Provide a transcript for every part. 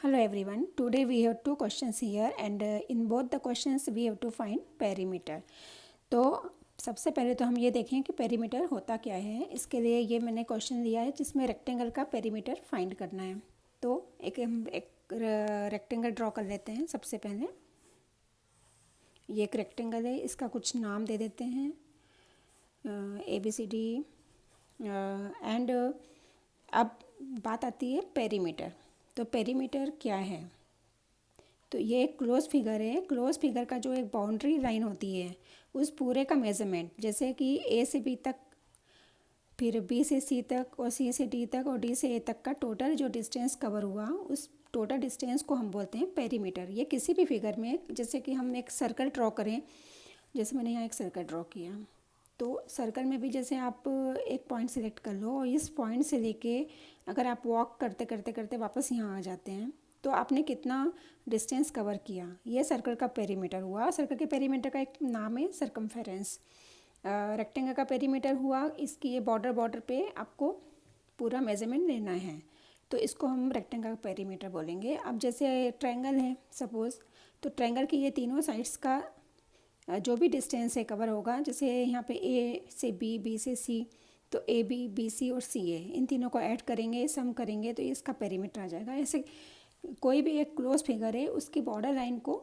Hello everyone. Today we have two questions here and in both the questions we have to find perimeter. तो सबसे पहले तो हम ये देखें कि पेरीमीटर होता क्या है। इसके लिए ये मैंने क्वेश्चन लिया है जिसमें रेक्टेंगल का पेरीमीटर फाइंड करना है। तो हम एक रेक्टेंगल ड्रॉ कर लेते हैं। सबसे पहले ये एक रेक्टेंगल है, इसका कुछ नाम दे देते हैं ABCD एंड अब बात आती है पेरीमीटर। तो पेरीमीटर क्या है? तो ये एक क्लोज फिगर है। क्लोज फिगर का जो एक बाउंड्री लाइन होती है उस पूरे का मेज़रमेंट, जैसे कि A से B तक, फिर B से C तक और C से D तक और D से A तक का टोटल जो डिस्टेंस कवर हुआ, उस टोटल डिस्टेंस को हम बोलते हैं पेरीमीटर। ये किसी भी फिगर में, जैसे कि हम एक सर्कल ड्रॉ करें, जैसे मैंने यहाँ एक सर्कल ड्रॉ किया, तो सर्कल में भी जैसे आप एक पॉइंट सेलेक्ट कर लो और इस पॉइंट से लेके अगर आप वॉक करते करते करते वापस यहाँ आ जाते हैं तो आपने कितना डिस्टेंस कवर किया, ये सर्कल का पेरीमीटर हुआ। सर्कल के पेरीमीटर का एक नाम है सरकमफेरेंस। रेक्टेंगल का पेरीमीटर हुआ, इसकी ये बॉर्डर पे आपको पूरा मेजरमेंट लेना है, तो इसको हम रेक्टेंगल का पेरीमीटर बोलेंगे। अब जैसे ट्रायंगल है सपोज़, तो ट्रायंगल की ये तीनों साइड्स का जो भी डिस्टेंस है कवर होगा, जैसे यहाँ पे A से B, B से C, तो AB, BC और CA, इन तीनों को ऐड करेंगे, सम करेंगे तो इसका पेरीमीटर आ जाएगा। ऐसे कोई भी एक क्लोज फिगर है उसकी बॉर्डर लाइन को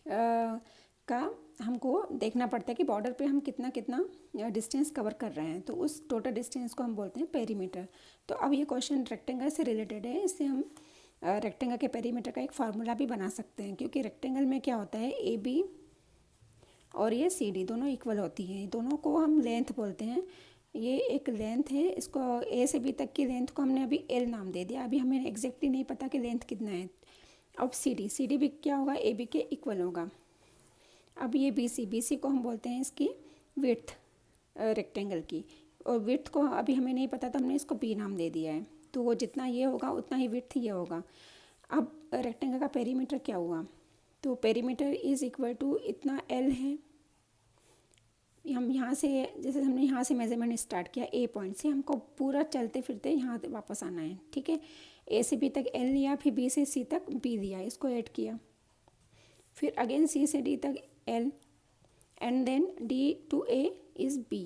का हमको देखना पड़ता है कि बॉर्डर पे हम कितना कितना डिस्टेंस कवर कर रहे हैं, तो उस टोटल डिस्टेंस को हम बोलते हैं पेरीमीटर। तो अब ये क्वेश्चन रेक्टेंगल से रिलेटेड है, इससे हम रेक्टेंगल के पेरीमीटर का एक फार्मूला भी बना सकते हैं, क्योंकि रेक्टेंगल में क्या होता है, AB और ये CD दोनों इक्वल होती हैं। दोनों को हम लेंथ बोलते हैं। ये एक लेंथ है, इसको A से B तक की लेंथ को हमने अभी L नाम दे दिया। अभी हमें एग्जैक्टली नहीं पता कि लेंथ कितना है। अब CD भी क्या होगा, AB के इक्वल होगा। अब ये BC को हम बोलते हैं इसकी विड्थ रेक्टेंगल की, और विड्थ को अभी हमें नहीं पता तो हमने इसको B नाम दे दिया है। तो वो जितना ये होगा उतना ही विड्थ ये होगा। अब रेक्टेंगल का पेरीमीटर क्या हुआ, तो पेरीमीटर इज़ इक्वल टू इतना L है। हम यहाँ से, जैसे हमने यहाँ से मेजरमेंट स्टार्ट किया A पॉइंट से, हमको पूरा चलते फिरते यहाँ वापस आना है, ठीक है। A से B तक L लिया, फिर B से C तक B लिया, इसको ऐड किया, फिर अगेन C से D तक L and then D to A is B।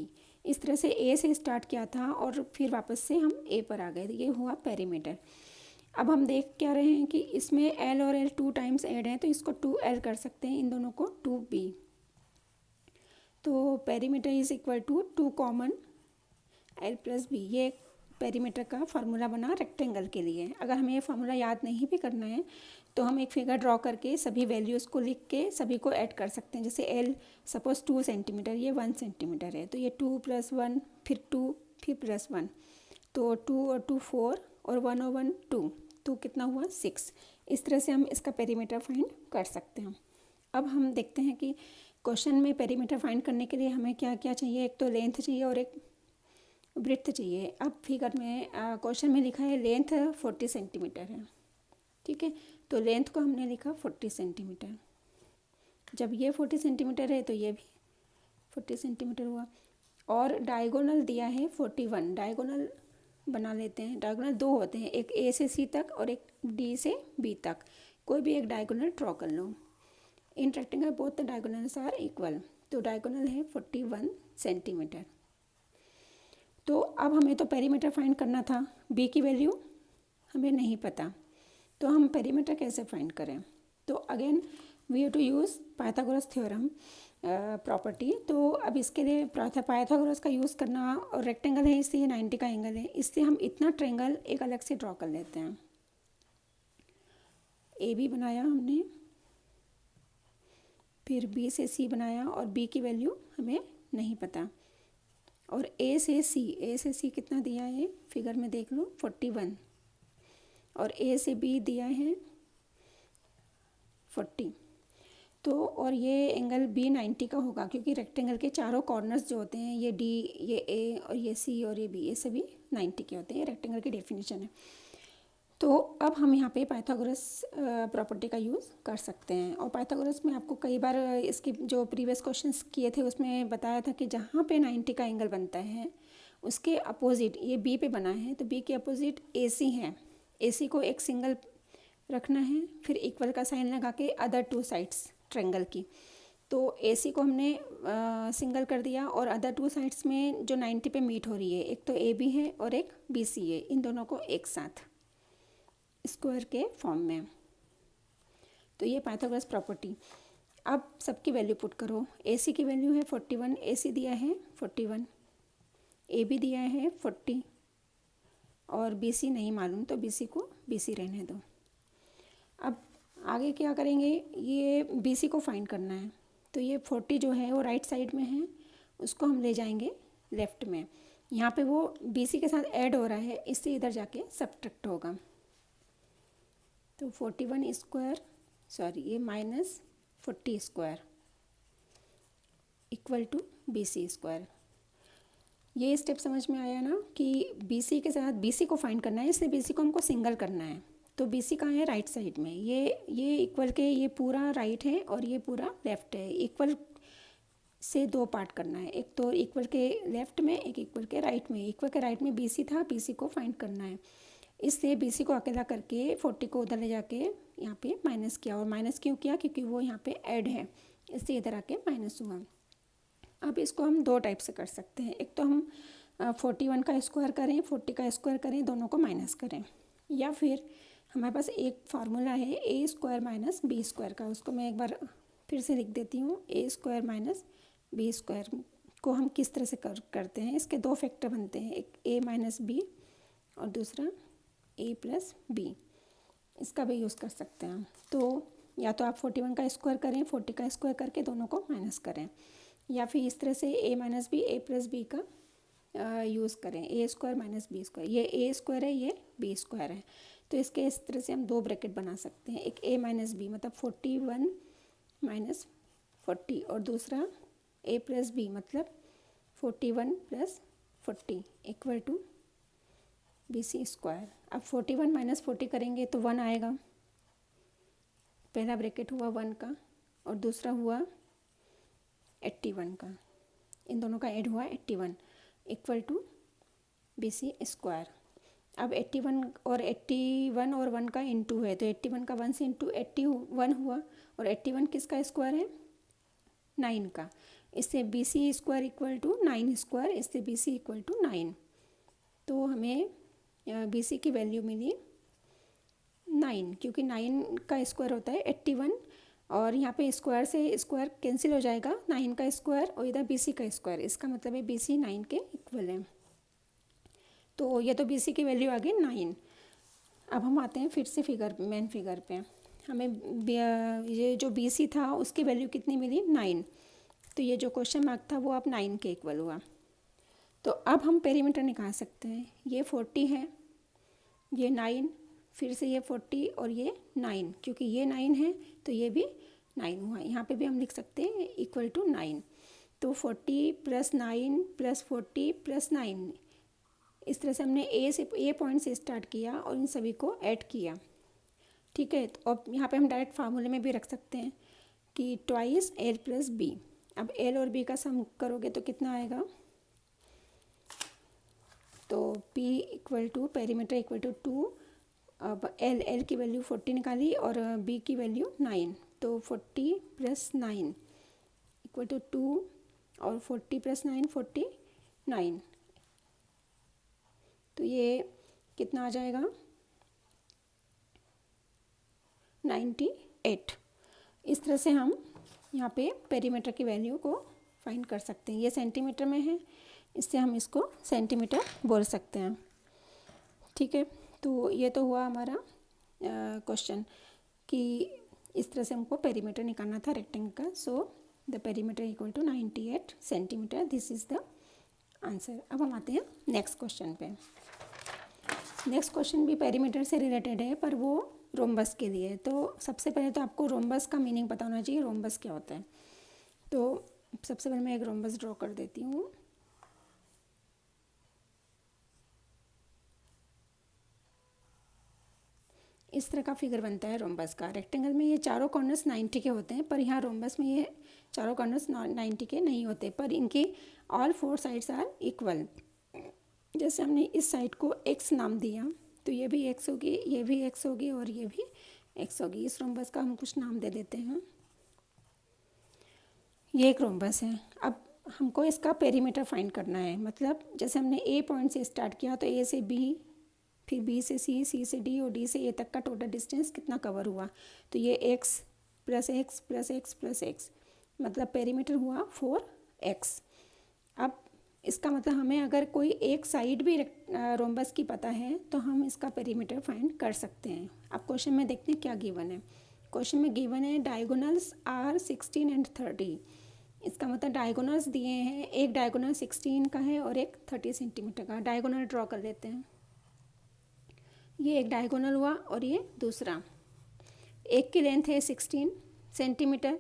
इस तरह से A से स्टार्ट किया था और फिर वापस से हम A पर आ गए, ये हुआ पेरीमीटर। अब हम देख क्या रहे हैं कि इसमें L और L 2 टाइम्स ऐड हैं, तो इसको 2L कर सकते हैं, इन दोनों को 2B। तो perimeter is equal to 2 common L plus B। ये पेरीमीटर का फार्मूला बना रेक्टेंगल के लिए। अगर हमें ये फार्मूला याद नहीं भी करना है तो हम एक फिगर ड्रॉ करके सभी वैल्यूज़ को लिख के सभी को ऐड कर सकते हैं। जैसे L सपोज़ 2 सेंटीमीटर, ये 1 सेंटीमीटर है, तो ये 2 + 1 फिर 2 फिर +1, तो 2 और 2 4 और 1 और 1 2, तो कितना हुआ 6। इस तरह से हम इसका पेरीमीटर फाइंड कर सकते हैं। अब हम देखते हैं कि क्वेश्चन में पेरीमीटर फाइंड करने के लिए हमें क्या क्या चाहिए। एक तो लेंथ चाहिए और एक ब्रेड्थ चाहिए। अब फिगर में क्वेश्चन में लिखा है लेंथ 40 सेंटीमीटर है, ठीक है, तो लेंथ को हमने लिखा 40 सेंटीमीटर। जब ये 40 सेंटीमीटर है तो ये भी 40 सेंटीमीटर हुआ, और डायगोनल दिया है 41। डायगोनल बना लेते हैं। डायगोनल 2 होते हैं, एक A से C तक और एक D से B तक। कोई भी एक डायगोनल ड्रॉ कर लो। In rectangle both the diagonals are equal, तो डायगोनल है 41 सेंटीमीटर। तो अब हमें तो पेरीमीटर फाइंड करना था, B की वैल्यू हमें नहीं पता, तो हम पेरीमीटर कैसे फाइंड करें। तो again we have to use Pythagoras theorem property. तो अब इसके लिए पाइथागोरस का यूज़ करना, और रेक्टेंगल है इससे 90 का एंगल है, इससे हम इतना ट्रायंगल एक अलग से ड्रॉ कर लेते हैं। AB बनाया हमने, फिर B से C बनाया, और B की वैल्यू हमें नहीं पता, और A से C कितना दिया है फिगर में देख लो 41, और A से B दिया है 40। तो और ये एंगल B 90 का होगा, क्योंकि रेक्टेंगल के चारों कॉर्नर्स जो होते हैं, ये D, ये A और ये C और ये B, ये सभी 90 के होते हैं। रेक्टेंगल की डेफिनेशन है। तो अब हम यहाँ पे पाइथागोरस प्रॉपर्टी का यूज़ कर सकते हैं। और पाइथागोरस में आपको कई बार इसके जो प्रीवियस क्वेश्चंस किए थे उसमें बताया था कि जहाँ पे 90 का एंगल बनता है उसके अपोजिट, ये B पे बना है तो B के अपोजिट AC है। AC को एक सिंगल रखना है, फिर इक्वल का साइन लगा के अदर टू साइड्स ट्रायंगल की। तो AC को हमने सिंगल कर दिया और अदर टू साइड्स में जो 90 पे मीट हो रही है, एक तो AB है और एक BC है, इन दोनों को एक साथ स्क्वायर के फॉर्म में। तो ये पाइथागोरस प्रॉपर्टी। अब सबकी वैल्यू पुट करो। AC की वैल्यू है 41, AC दिया है 41, AB दिया है 40 और BC नहीं मालूम, तो BC को BC रहने दो। अब आगे क्या करेंगे, ये BC को फाइंड करना है। तो ये 40 जो है वो राइट साइड में है, उसको हम ले जाएंगे लेफ़्ट में। यहाँ पे वो BC के साथ ऐड हो रहा है, इससे इधर जाके सब्ट्रैक्ट होगा। तो 41 स्क्वायर, सॉरी ये minus 40 square equal to BC square. ये स्टेप समझ में आया ना कि BC के साथ BC को फाइंड करना है, इसलिए BC को हमको सिंगल करना है। तो BC कहाँ है, राइट साइड में। ये इक्वल के ये पूरा राइट है और ये पूरा लेफ़्ट है। इक्वल से दो पार्ट करना है, एक तो इक्वल के लेफ़्ट में, एक इक्वल के राइट में। इक्वल के राइट में BC था, BC को फाइंड करना है। इससे BC को अकेला करके 40 को उधर ले जाके यहाँ पे माइनस किया। और माइनस क्यों किया, क्योंकि वो यहाँ पे ऐड है, इससे इधर आके माइनस हुआ। अब इसको हम दो टाइप से कर सकते हैं। एक तो हम 41 का स्क्वायर करें, 40 का स्क्वायर करें, दोनों को माइनस करें। या फिर हमारे पास एक फार्मूला है A square minus B square का, उसको मैं एक बार फिर से लिख देती हूँ। A square minus B square को हम किस तरह से करते हैं, इसके दो फैक्टर बनते हैं, एक A माइनस B और दूसरा A प्लस B। इसका भी यूज़ कर सकते हैं। तो या तो आप 41 का स्क्वायर करें, 40 का स्क्वायर करके दोनों को माइनस करें, या फिर इस तरह से A minus B A plus B का यूज़ करें, A square minus B square. ये A स्क्वायर है, ये B स्क्वायर है। तो इसके इस तरह से हम दो ब्रैकेट बना सकते हैं, एक A माइनस B मतलब 41 माइनस 40 और दूसरा A प्लस B मतलब 41 plus 40 equal to BC square. अब 41 माइनस 40 करेंगे तो 1 आएगा। पहला ब्रैकेट हुआ 1 का और दूसरा हुआ 81 का, इन दोनों का ऐड हुआ 81 इक्वल टू BC स्क्वायर। अब 81 और 1 का इंटू है, तो 81 का 1 से इंटू 81 हुआ और 81 किसका स्क्वायर है, 9 का। इससे BC square equal to 9 square, इससे BC इक्वल टू 9। तो हमें BC की वैल्यू मिली 9, क्योंकि 9 का स्क्वायर होता है 81 और यहाँ पे स्क्वायर से स्क्वायर कैंसिल हो जाएगा, 9 का स्क्वायर और इधर BC का स्क्वायर, इसका मतलब है BC 9 के इक्वल है। तो ये तो BC की वैल्यू आ गई 9। अब हम आते हैं फिर से मेन फिगर पे। हमें ये जो BC था उसकी वैल्यू कितनी मिली, 9। तो ये जो क्वेश्चन मार्क था वो अब 9 के इक्वल हुआ। तो अब हम पेरीमीटर निकाल सकते हैं। ये 40 है, ये 9, फिर से ये 40 और ये 9, क्योंकि ये 9 है तो ये भी 9 हुआ। यहाँ पे भी हम लिख सकते हैं इक्वल टू 9। तो 40 प्लस 9 प्लस 40 प्लस 9, इस तरह से हमने A पॉइंट से स्टार्ट किया और इन सभी को ऐड किया। ठीक है, तो अब यहाँ पे हम डायरेक्ट फार्मूले में भी रख सकते हैं कि ट्वाइस L प्लस B। अब L और B का सम करोगे तो कितना आएगा, तो P equal to perimeter equal to 2। अब L की वैल्यू 40 निकाली और B की वैल्यू 9, तो 40 प्लस 9 इक्वल टू 2 और 40 प्लस 9 49। तो ये कितना आ जाएगा, 98। इस तरह से हम यहाँ पे पेरीमीटर की वैल्यू को फाइंड कर सकते हैं। ये सेंटीमीटर में है, इससे हम इसको सेंटीमीटर बोल सकते हैं। ठीक है, तो ये तो हुआ हमारा क्वेश्चन कि इस तरह से हमको पेरीमीटर निकालना था रेक्टेंगल का। So the perimeter equal to 98 centimetre, this is the answer. अब हम आते हैं नेक्स्ट क्वेश्चन पे। नेक्स्ट क्वेश्चन भी पेरीमीटर से रिलेटेड है, पर वो रोम्बस के लिए। तो सबसे पहले तो आपको रोम्बस का मीनिंग पता होना चाहिए, रोम्बस क्या होता है। तो सबसे पहले मैं एक रोम्बस ड्रॉ कर देती हूँ। इस तरह का फिगर बनता है रोम्बस का। रेक्टेंगल में ये चारों कॉर्नर्स 90 के होते हैं, पर यहाँ रोम्बस में ये चारों कॉर्नर्स 90 के नहीं होते, पर इनके ऑल 4 साइड्स आर इक्वल। जैसे हमने इस साइड को x नाम दिया, तो ये भी x होगी, ये भी x होगी और ये भी एक्स होगी। इस रोम्बस का हम कुछ नाम दे देते हैं। ये एक रोम्बस है। अब हमको इसका पेरीमीटर फाइंड करना है। मतलब जैसे हमने ए पॉइंट से स्टार्ट किया तो ए से बी, फिर बी से सी, सी से डी और डी से ए तक का टोटल डिस्टेंस कितना कवर हुआ। तो ये x plus x plus x plus x, मतलब पेरीमीटर हुआ 4x। अब इसका मतलब हमें अगर कोई एक साइड भी रोम्बस की पता है तो हम इसका पेरीमीटर फाइंड कर सकते हैं। अब क्वेश्चन में देखते हैं क्या गिवन है। क्वेश्चन में गिवन है डायगोनल्स आर 16 एंड 30। इसका मतलब डायगोनल्स दिए हैं, एक डायगोनल 16 का है और एक 30 सेंटीमीटर का। डायगोनल ड्रॉ कर लेते हैं। ये एक डायगोनल हुआ और ये दूसरा। एक की लेंथ है 16 सेंटीमीटर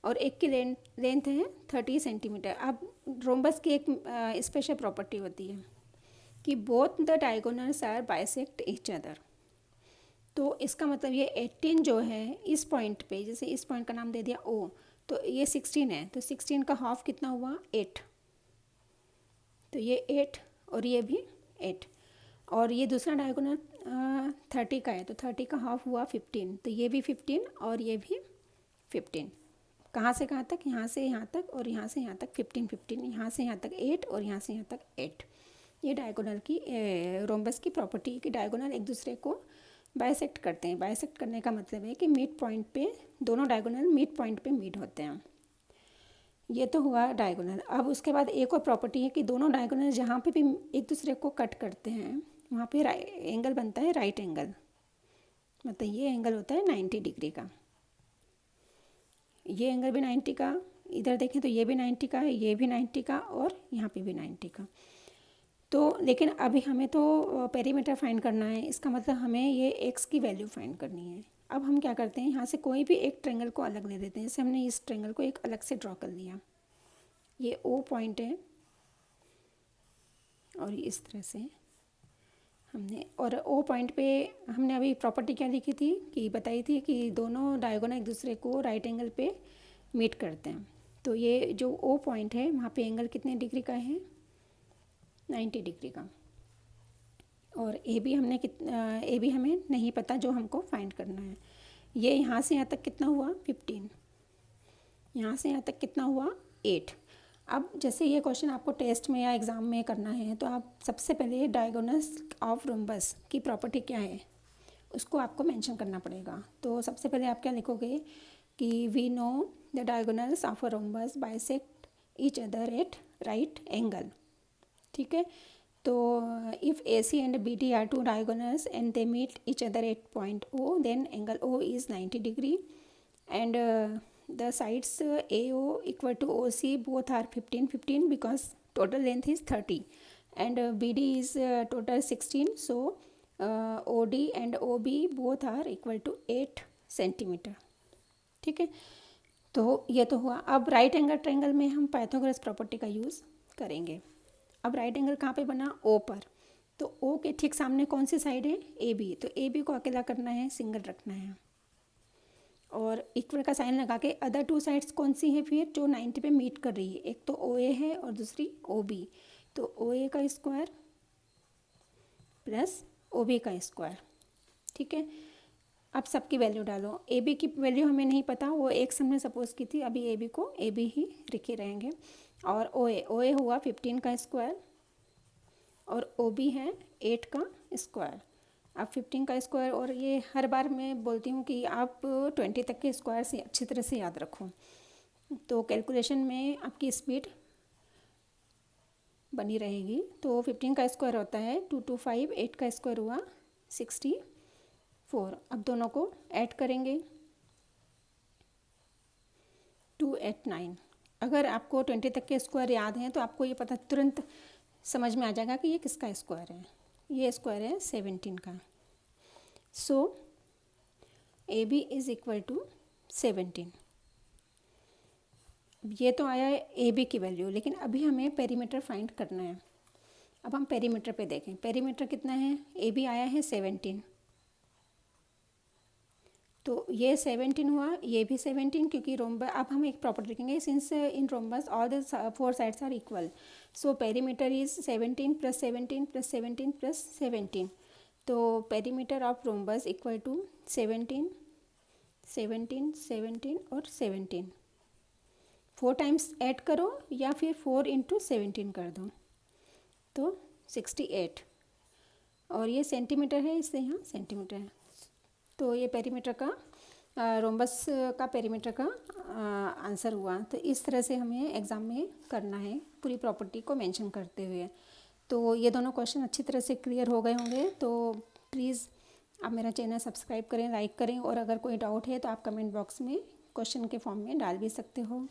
और एक की लेंथ है 30 सेंटीमीटर। अब रोम्बस की एक स्पेशल प्रॉपर्टी होती है कि both the diagonals are bisect each other. तो इसका मतलब ये 18 जो है इस पॉइंट पे, जैसे इस पॉइंट का नाम दे दिया O, तो ये 16 है, तो 16 का हाफ कितना हुआ 8। तो ये 8 और ये भी 8। और ये दूसरा डायगोनल 30 का है, तो 30 का हाफ हुआ 15। तो ये भी 15 और ये भी 15। कहाँ से कहाँ तक? यहाँ से यहाँ तक और यहाँ से यहाँ तक 15 15, यहाँ से यहाँ तक 8 और यहाँ से यहाँ तक 8। ये डायगोनल की रोम्बस की प्रॉपर्टी कि डायगोनल एक दूसरे को बाइसेक्ट करते हैं। बाइसेक्ट करने का मतलब है कि मिड पॉइंट पे दोनों डायगोनल मिड पॉइंट पे मीट होते हैं। ये तो हुआ डायगोनल। अब उसके बाद एक और प्रॉपर्टी है कि दोनों डायगोनल जहाँ पे भी एक दूसरे को कट करते हैं वहाँ पे एंगल बनता है राइट एंगल। मतलब ये एंगल होता है 90 डिग्री का। ये एंगल भी 90 का, इधर देखें तो ये भी 90 का है, ये भी 90 का और यहाँ पे भी 90 का। तो लेकिन अभी हमें तो पेरीमीटर फाइंड करना है। इसका मतलब हमें ये एक्स की वैल्यू फाइंड करनी है। अब हम क्या करते हैं, यहाँ से कोई भी एक ट्रेंगल को अलग ले लेते हैं। जैसे हमने इस ट्रेंगल को एक अलग से ड्रॉ कर लिया। ये O पॉइंट है और इस तरह से हमने, और O पॉइंट पे हमने अभी प्रॉपर्टी क्या लिखी थी कि बताई थी कि दोनों डायगोनल एक दूसरे को राइट एंगल पे मीट करते हैं। तो ये जो O पॉइंट है वहाँ पे एंगल कितने डिग्री का है? 90 डिग्री का। और ए बी हमें नहीं पता जो हमको फाइंड करना है। ये यहाँ से यहाँ तक कितना हुआ 15, यहाँ से यहाँ तक कितना हुआ 8। अब जैसे ये क्वेश्चन आपको टेस्ट में या एग्ज़ाम में करना है तो आप सबसे पहले डायगोनल्स ऑफ रोम्बस की प्रॉपर्टी क्या है उसको आपको मेंशन करना पड़ेगा। तो सबसे पहले आप क्या लिखोगे कि we know the diagonals of a rhombus bisect each other at right angle. ठीक है, तो if AC and BD are two diagonals and they meet each other at point O, then angle O is 90 degree and the sides AO equal to OC both are 15 15 because total length is 30 and BD is total 16, so OD and OB both are equal to 8 centimetre. ठीक है, तो ये तो हुआ। अब right angle triangle में हम Pythagoras property का यूज़ करेंगे। अब राइट एंगल कहाँ पे बना? O पर। तो O के ठीक सामने कौन सी साइड है? AB। तो AB को अकेला करना है, सिंगल रखना है और इक्वल का साइन लगा के अदर टू साइड्स कौन सी है फिर जो 90 पे मीट कर रही है? एक तो OA है और दूसरी OB। तो OA का स्क्वायर प्लस OB का स्क्वायर। ठीक है, अब सबकी वैल्यू डालो। AB की वैल्यू हमें नहीं पता, वो एक हमने सपोज की थी, अभी AB को AB ही लिखे रहेंगे। और OA हुआ 15 का स्क्वायर और OB है 8 का स्क्वायर। अब 15 का स्क्वायर, और ये हर बार मैं बोलती हूँ कि आप 20 तक के स्क्वायर से अच्छी तरह से याद रखो तो कैलकुलेशन में आपकी स्पीड बनी रहेगी। तो 15 का स्क्वायर होता है 225, 8 का स्क्वायर हुआ 64। अब दोनों को ऐड करेंगे 2 8 9। अगर आपको 20 तक के स्क्वायर याद हैं तो आपको ये पता तुरंत समझ में आ जाएगा कि ये किसका स्क्वायर है। ये स्क्वायर है 17 का। सो AB इज़ इक्वल टू 17। ये तो आया है AB की वैल्यू, लेकिन अभी हमें पेरीमीटर फाइंड करना है। अब हम पेरीमीटर पे देखें, पेरीमीटर कितना है? AB आया है 17, तो ये 17 हुआ, ये भी 17 क्योंकि रोम्बस। अब हम एक प्रॉपर्टी लिखेंगे, since in rhombus all the 4 sides are equal, so perimeter is 17 + 17 + 17 + 17। तो perimeter of rhombus equal to 17 17, 17 और 17, 4 टाइम्स ऐड करो या फिर 4 इंटू 17 कर दो तो 68। और ये सेंटीमीटर है, इससे यहाँ सेंटीमीटर है। तो ये पेरीमीटर का रोम्बस का पेरीमीटर का आंसर हुआ। तो इस तरह से हमें एग्ज़ाम में करना है पूरी प्रॉपर्टी को मेंशन करते हुए। तो ये दोनों क्वेश्चन अच्छी तरह से क्लियर हो गए होंगे। तो प्लीज़ आप मेरा चैनल सब्सक्राइब करें, लाइक करें, और अगर कोई डाउट है तो आप कमेंट बॉक्स में क्वेश्चन के फॉर्म में डाल भी सकते हो।